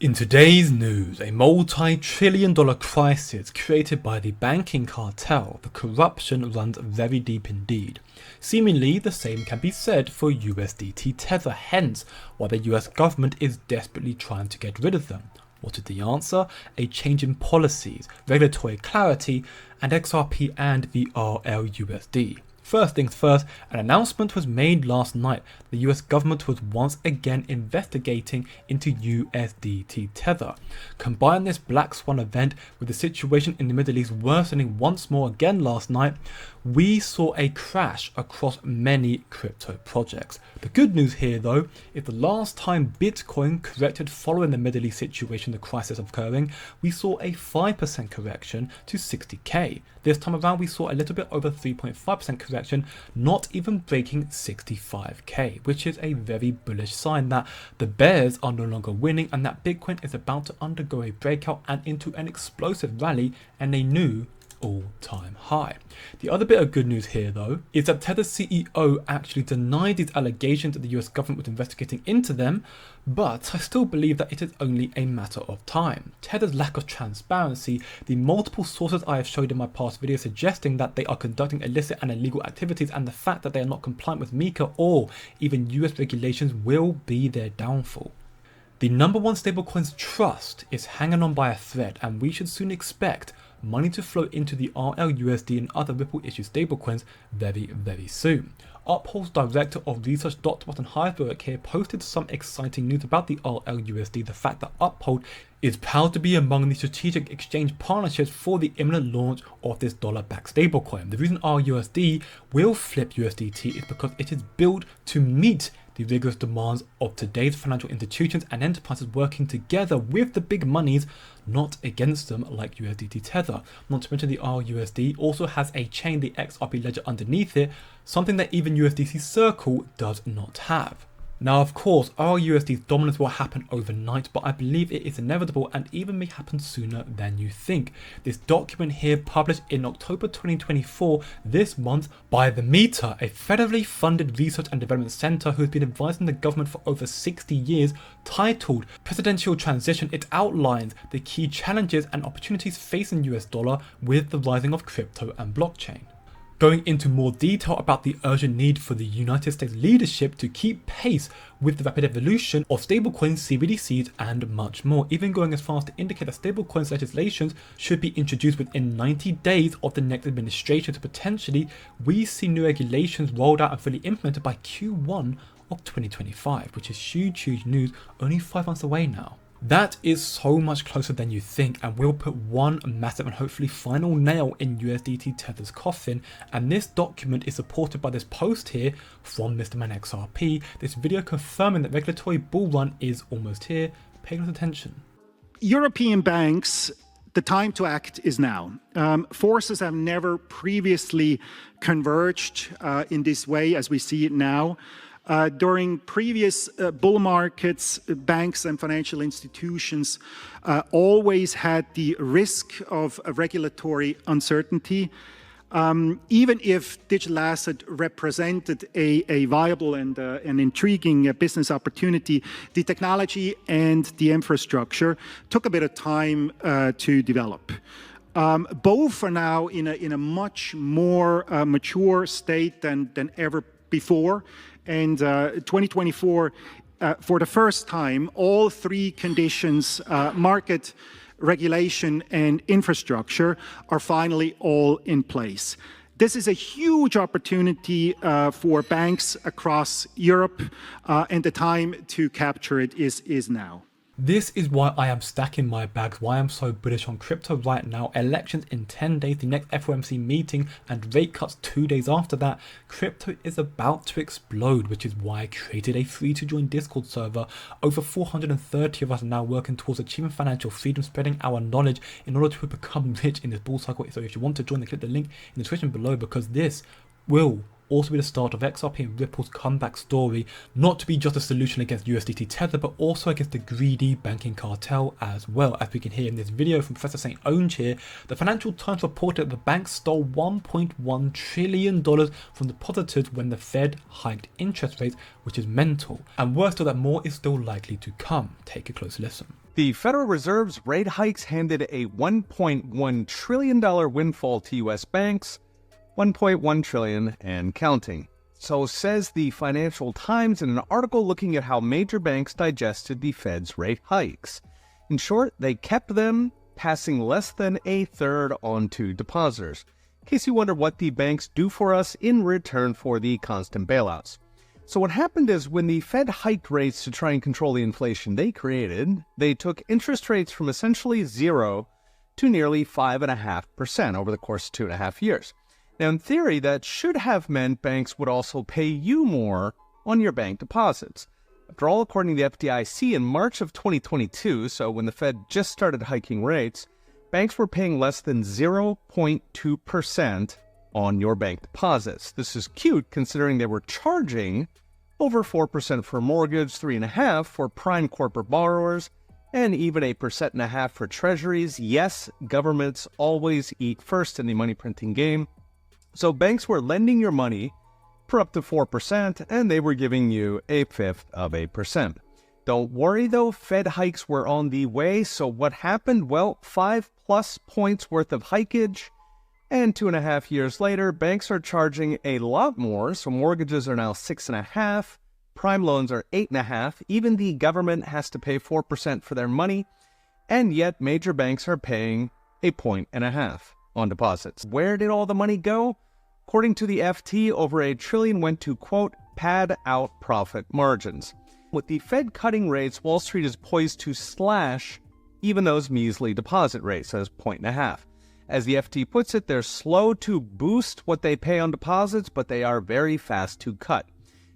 In today's news, a multi-trillion-dollar crisis created by the banking cartel, the corruption runs very deep indeed. Seemingly, the same can be said for USDT Tether, hence why the US government is desperately trying to get rid of them. What is the answer? A change in policies, regulatory clarity, and XRP and the Rlusd. First things first, an announcement was made last night. The US government was once again investigating into USDT Tether. Combine this Black Swan event with the situation in the Middle East worsening once more again last night, we saw a crash across many crypto projects. The good news here though is the last time Bitcoin corrected following the Middle East situation, the crisis occurring, we saw a 5% correction to 60k. This time around we saw a little bit over 3.5% correction, not even breaking 65k, which is a very bullish sign that the bears are no longer winning and that Bitcoin is about to undergo a breakout and into an explosive rally and a new all-time high. The other bit of good news here though is that Tether's CEO actually denied these allegations that the US government was investigating into them, but I still believe that it is only a matter of time. Tether's lack of transparency, the multiple sources I have showed in my past videos suggesting that they are conducting illicit and illegal activities, and the fact that they are not compliant with MiCA or even US regulations will be their downfall. The number one stablecoins trust is hanging on by a thread, and we should soon expect money to flow into the Rlusd and other Ripple issued stablecoins very soon. Uphold's director of research Dr. Martin Heisberg here posted some exciting news about the Rlusd, the fact that Uphold is proud to be among the strategic exchange partnerships for the imminent launch of this dollar-backed stablecoin. The reason Rlusd will flip USDT is because it is built to meet the rigorous demands of today's financial institutions and enterprises working together with the big monies, not against them like USDT Tether. Not to mention the Rlusd also has a chain, the XRP ledger underneath it, something that even USDC Circle does not have. Now of course, Rlusd's dominance will happen overnight, but I believe it is inevitable and even may happen sooner than you think. This document here, published in October 2024, this month, by the Meter, a federally funded research and development center who has been advising the government for over 60 years, titled Presidential Transition, it outlines the key challenges and opportunities facing US dollar with the rising of crypto and blockchain. Going into more detail about the urgent need for the United States leadership to keep pace with the rapid evolution of stablecoins, CBDCs, and much more, even going as far as to indicate that stablecoins legislations should be introduced within 90 days of the next administration, so potentially we see new regulations rolled out and fully implemented by Q1 of 2025, which is huge news, only 5 months away now. That is so much closer than you think and will put one massive and hopefully final nail in USDT Tether's coffin, and this document is supported by this post here from Mr. Man XRP, this video confirming that regulatory bull run is almost here. Pay close attention. European banks, the time to act is now. Forces have never previously converged in this way as we see it now. During previous bull markets, banks and financial institutions always had the risk of regulatory uncertainty. Even if digital asset represented a viable and an intriguing business opportunity, the technology and the infrastructure took a bit of time to develop. Both are now in a much more mature state than ever before. And 2024, for the first time, all three conditions, market, regulation, and infrastructure, are finally all in place. This is a huge opportunity for banks across Europe, and the time to capture it is now. This is why I am stacking my bags, why I'm so bullish on crypto right now. Elections in 10 days, the next FOMC meeting, and rate cuts 2 days after that. Crypto is about to explode, which is why I created a free to join Discord server. Over 430 of us are now working towards achieving financial freedom, spreading our knowledge in order to become rich in this bull cycle. So if you want to join, then click the link in the description below, because this will also be the start of XRP and Ripple's comeback story, not to be just a solution against USDT Tether, but also against the greedy banking cartel as well. As we can hear in this video from Professor St. Onge here, the Financial Times reported that the bank stole $1.1 trillion from depositors when the Fed hiked interest rates, which is mental. And worse still, that more is still likely to come. Take a close listen. The Federal Reserve's rate hikes handed a $1.1 trillion windfall to U.S. banks, $1.1 trillion and counting. So says the Financial Times in an article looking at how major banks digested the Fed's rate hikes. In short, they kept them, passing less than a third on to depositors. In case you wonder what the banks do for us in return for the constant bailouts. So what happened is when the Fed hiked rates to try and control the inflation they created, they took interest rates from essentially 0 to nearly 5.5% over the course of 2.5 years. Now, in theory, that should have meant banks would also pay you more on your bank deposits. After all, according to the FDIC, in March of 2022, so when the Fed just started hiking rates, banks were paying less than 0.2% on your bank deposits. This is cute considering they were charging over 4% for mortgage, 3.5% for prime corporate borrowers, and even 1.5% for treasuries. Yes, governments always eat first in the money printing game. So banks were lending your money for up to 4%, and they were giving you 0.125%. Don't worry though, Fed hikes were on the way. So what happened? Well, 5+ points worth of hikeage, and 2.5 years later, banks are charging a lot more. So mortgages are now 6.5%, prime loans are 8.5%. Even the government has to pay 4% for their money, and yet major banks are paying 1.5 points on deposits. Where did all the money go? According to the FT, over $1 trillion went to, quote, pad out profit margins. With the Fed cutting rates, Wall Street is poised to slash even those measly deposit rates as 1.5. As the FT puts it, they're slow to boost what they pay on deposits, but they are very fast to cut.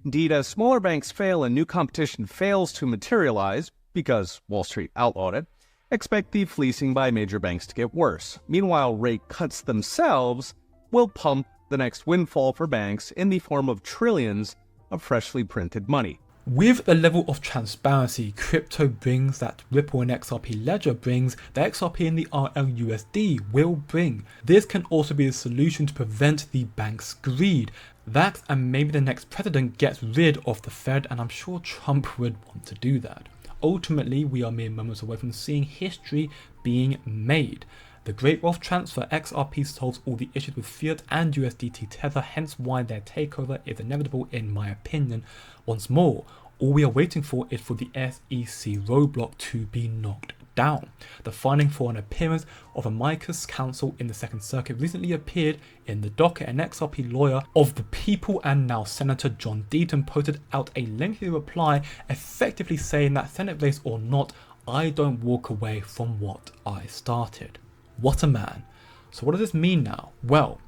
Indeed, as smaller banks fail and new competition fails to materialize, because Wall Street outlawed it, expect the fleecing by major banks to get worse. Meanwhile, rate cuts themselves will pump the next windfall for banks in the form of trillions of freshly printed money. With the level of transparency crypto brings that Ripple and XRP Ledger brings, the XRP and the RLUSD will bring. This can also be the solution to prevent the bank's greed. That and maybe the next president gets rid of the Fed, and I'm sure Trump would want to do that. Ultimately, we are mere moments away from seeing history being made. The Great Wealth Transfer XRP solves all the issues with fiat and USDT Tether, hence why their takeover is inevitable in my opinion. Once more, all we are waiting for is for the SEC roadblock to be knocked down. The finding for an appearance of amicus counsel in the Second Circuit recently appeared in the docket. An XRP lawyer of the people and now Senator John Deaton posted out a lengthy reply effectively saying that Senate race or not, I don't walk away from what I started. What a man. So what does this mean now? Well,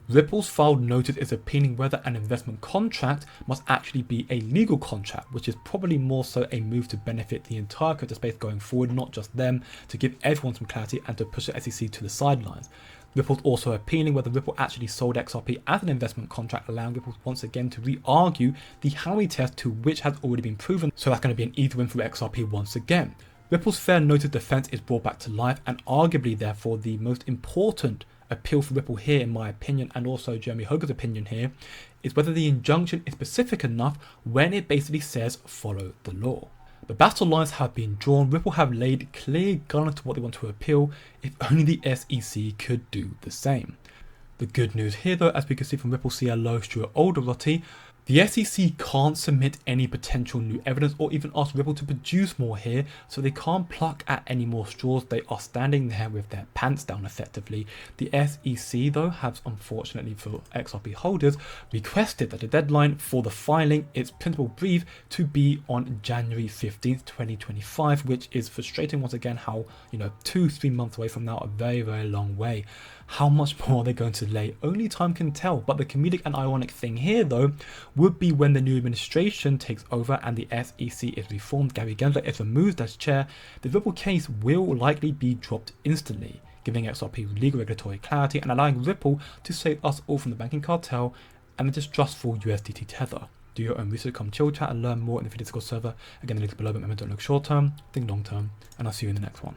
Ripple's filed notice is appealing whether an investment contract must actually be a legal contract, which is probably more so a move to benefit the entire crypto space going forward, not just them, to give everyone some clarity and to push the SEC to the sidelines. Ripple's also appealing whether Ripple actually sold XRP as an investment contract, allowing Ripple once again to re-argue the Howey test, to which has already been proven, so that's going to be an easy win for XRP once again. Ripple's fair notice defense is brought back to life, and arguably therefore the most important appeal for Ripple here, in my opinion, and also Jeremy Hogan's opinion here, is whether the injunction is specific enough when it basically says follow the law. The battle lines have been drawn. Ripple have laid clear guidelines to what they want to appeal. If only the SEC could do the same. The good news here though, as we can see from Ripple CLO Stuart Alderoty, the SEC can't submit any potential new evidence or even ask Ripple to produce more here, so they can't pluck at any more straws. They are standing there with their pants down effectively. The SEC though has, unfortunately for XRP holders, requested that the deadline for the filing its principal brief to be on January 15th, 2025, which is frustrating once again how, 2-3 months away from now, a very, very long way. How much more are they going to delay? Only time can tell. But the comedic and ironic thing here though would be when the new administration takes over and the SEC is reformed, Gary Gensler is removed as chair, the Ripple case will likely be dropped instantly, giving XRP legal regulatory clarity and allowing Ripple to save us all from the banking cartel and the distrustful USDT Tether. Do your own research, come chill chat and learn more in the Discord server. Again, the link below, but remember, don't look short term, think long term, and I'll see you in the next one.